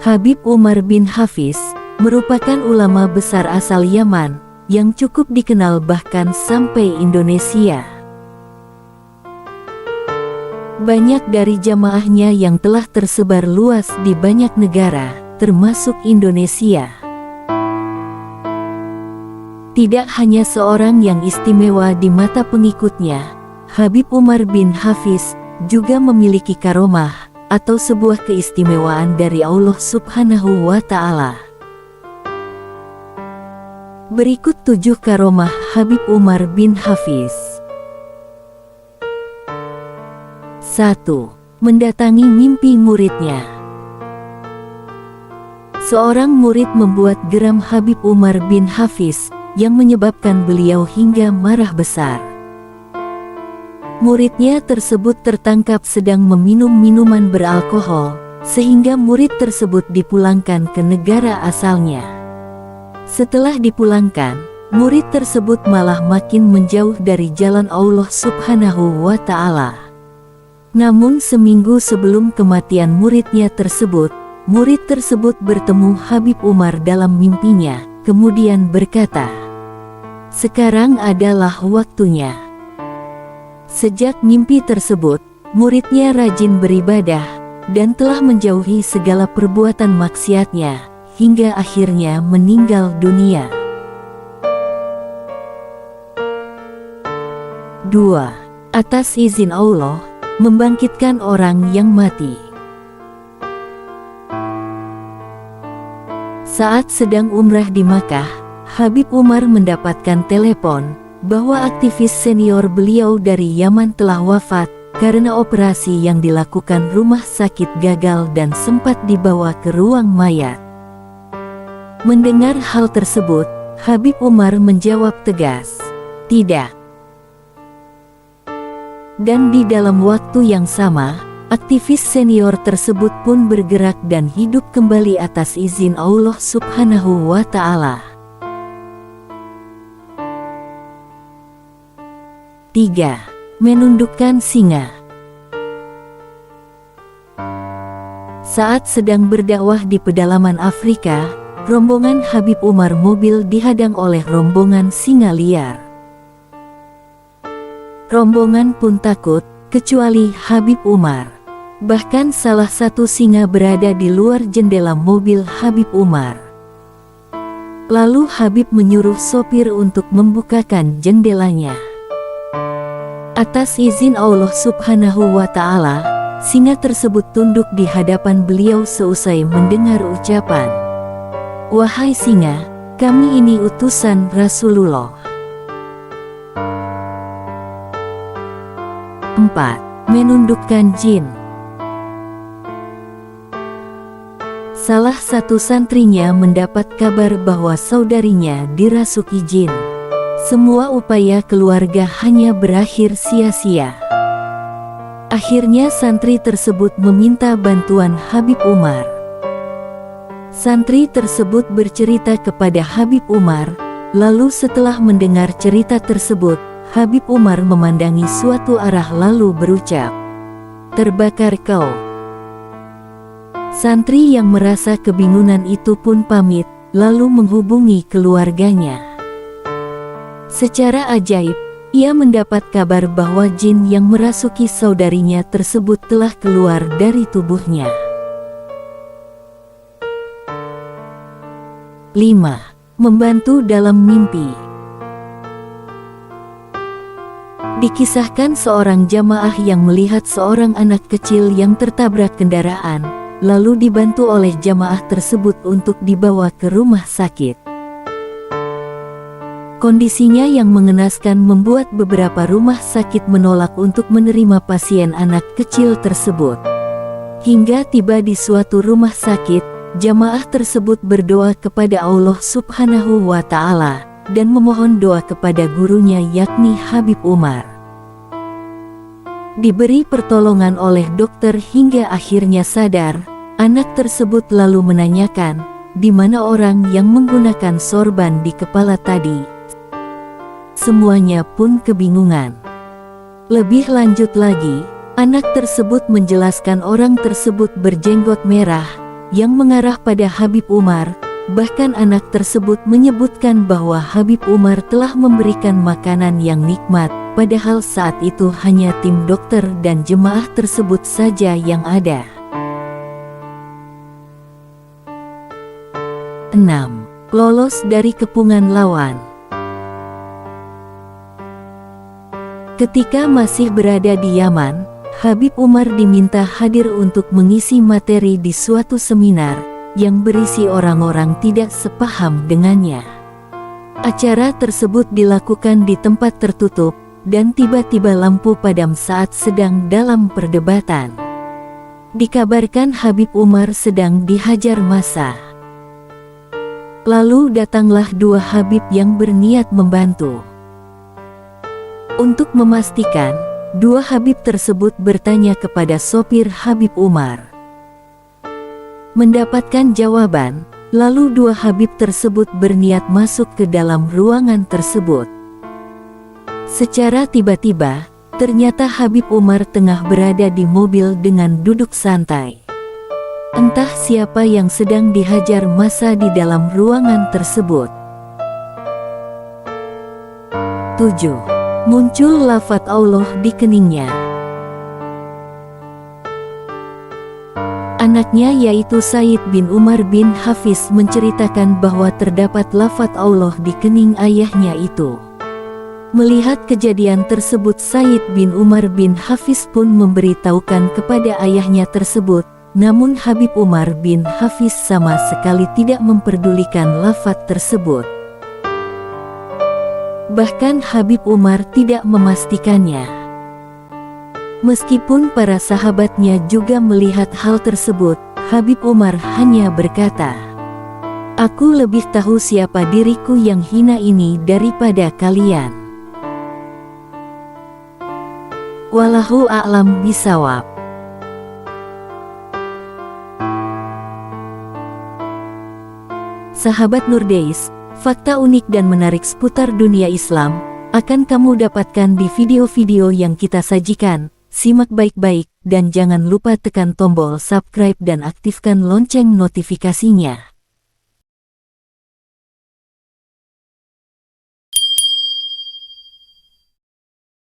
Habib Umar bin Hafiz merupakan ulama besar asal Yaman yang cukup dikenal bahkan sampai Indonesia. Banyak dari jamaahnya yang telah tersebar luas di banyak negara, termasuk Indonesia. Tidak hanya seorang yang istimewa di mata pengikutnya, Habib Umar bin Hafiz juga memiliki karomah atau sebuah keistimewaan dari Allah Subhanahu wa Ta'ala. Berikut 7 karomah Habib Umar bin Hafiz. 1. Mendatangi mimpi muridnya. Seorang murid membuat geram Habib Umar bin Hafiz yang menyebabkan beliau hingga marah besar. Muridnya tersebut tertangkap sedang meminum minuman beralkohol, sehingga murid tersebut dipulangkan ke negara asalnya. Setelah dipulangkan, murid tersebut malah makin menjauh dari jalan Allah Subhanahu wa Ta'ala. Namun seminggu sebelum kematian muridnya tersebut, murid tersebut bertemu Habib Umar dalam mimpinya, kemudian berkata, "Sekarang adalah waktunya." Sejak mimpi tersebut, muridnya rajin beribadah dan telah menjauhi segala perbuatan maksiatnya, hingga akhirnya meninggal dunia. 2. Atas izin Allah, membangkitkan orang yang mati. Saat sedang umrah di Makkah, Habib Umar mendapatkan telepon bahwa aktivis senior beliau dari Yaman telah wafat karena operasi yang dilakukan rumah sakit gagal dan sempat dibawa ke ruang mayat. Mendengar hal tersebut, Habib Umar menjawab tegas, "Tidak." Dan di dalam waktu yang sama, aktivis senior tersebut pun bergerak dan hidup kembali atas izin Allah Subhanahu wa Ta'ala. 3. Menundukkan singa. Saat sedang berdakwah di pedalaman Afrika, rombongan Habib Umar mobil dihadang oleh rombongan singa liar. Rombongan pun takut, kecuali Habib Umar. Bahkan salah satu singa berada di luar jendela mobil Habib Umar. Lalu Habib menyuruh sopir untuk membukakan jendelanya. Atas izin Allah Subhanahu wa Ta'ala, singa tersebut tunduk di hadapan beliau seusai mendengar ucapan, "Wahai singa, kami ini utusan Rasulullah." 4. Menundukkan jin. Salah satu santrinya mendapat kabar bahwa saudarinya dirasuki jin. Semua upaya keluarga hanya berakhir sia-sia. Akhirnya santri tersebut meminta bantuan Habib Umar. Santri tersebut bercerita kepada Habib Umar, lalu setelah mendengar cerita tersebut, Habib Umar memandangi suatu arah lalu berucap, "Terbakar kau." Santri yang merasa kebingungan itu pun pamit, lalu menghubungi keluarganya. Secara ajaib, ia mendapat kabar bahwa jin yang merasuki saudarinya tersebut telah keluar dari tubuhnya. 5. Membantu dalam mimpi. Dikisahkan seorang jamaah yang melihat seorang anak kecil yang tertabrak kendaraan, lalu dibantu oleh jamaah tersebut untuk dibawa ke rumah sakit. Kondisinya yang mengenaskan membuat beberapa rumah sakit menolak untuk menerima pasien anak kecil tersebut. Hingga tiba di suatu rumah sakit, jamaah tersebut berdoa kepada Allah Subhanahu wa Ta'ala dan memohon doa kepada gurunya yakni Habib Umar. Diberi pertolongan oleh dokter hingga akhirnya sadar, anak tersebut lalu menanyakan, "Di mana orang yang menggunakan sorban di kepala tadi?" Semuanya pun kebingungan. Lebih lanjut lagi, anak tersebut menjelaskan orang tersebut berjenggot merah, yang mengarah pada Habib Umar. Bahkan anak tersebut menyebutkan bahwa Habib Umar telah memberikan makanan yang nikmat, padahal saat itu hanya tim dokter dan jemaah tersebut saja yang ada. 6. Lolos dari kepungan lawan. Ketika masih berada di Yaman, Habib Umar diminta hadir untuk mengisi materi di suatu seminar yang berisi orang-orang tidak sepaham dengannya. Acara tersebut dilakukan di tempat tertutup, dan tiba-tiba lampu padam saat sedang dalam perdebatan. Dikabarkan Habib Umar sedang dihajar massa. Lalu datanglah dua Habib yang berniat membantu. Untuk memastikan, dua Habib tersebut bertanya kepada sopir Habib Umar. Mendapatkan jawaban, lalu dua Habib tersebut berniat masuk ke dalam ruangan tersebut. Secara tiba-tiba, ternyata Habib Umar tengah berada di mobil dengan duduk santai. Entah siapa yang sedang dihajar massa di dalam ruangan tersebut. 7. Muncul lafaz Allah di keningnya. Anaknya yaitu Said bin Umar bin Hafiz menceritakan bahwa terdapat lafaz Allah di kening ayahnya itu. Melihat kejadian tersebut, Said bin Umar bin Hafiz pun memberitahukan kepada ayahnya tersebut, namun Habib Umar bin Hafiz sama sekali tidak memperdulikan lafaz tersebut. Bahkan Habib Umar tidak memastikannya. Meskipun para sahabatnya juga melihat hal tersebut, Habib Umar hanya berkata, "Aku lebih tahu siapa diriku yang hina ini daripada kalian." Wallahu a'lam bishawab. Sahabat Nurdeis, fakta unik dan menarik seputar dunia Islam akan kamu dapatkan di video-video yang kita sajikan. Simak baik-baik dan jangan lupa tekan tombol subscribe dan aktifkan lonceng notifikasinya.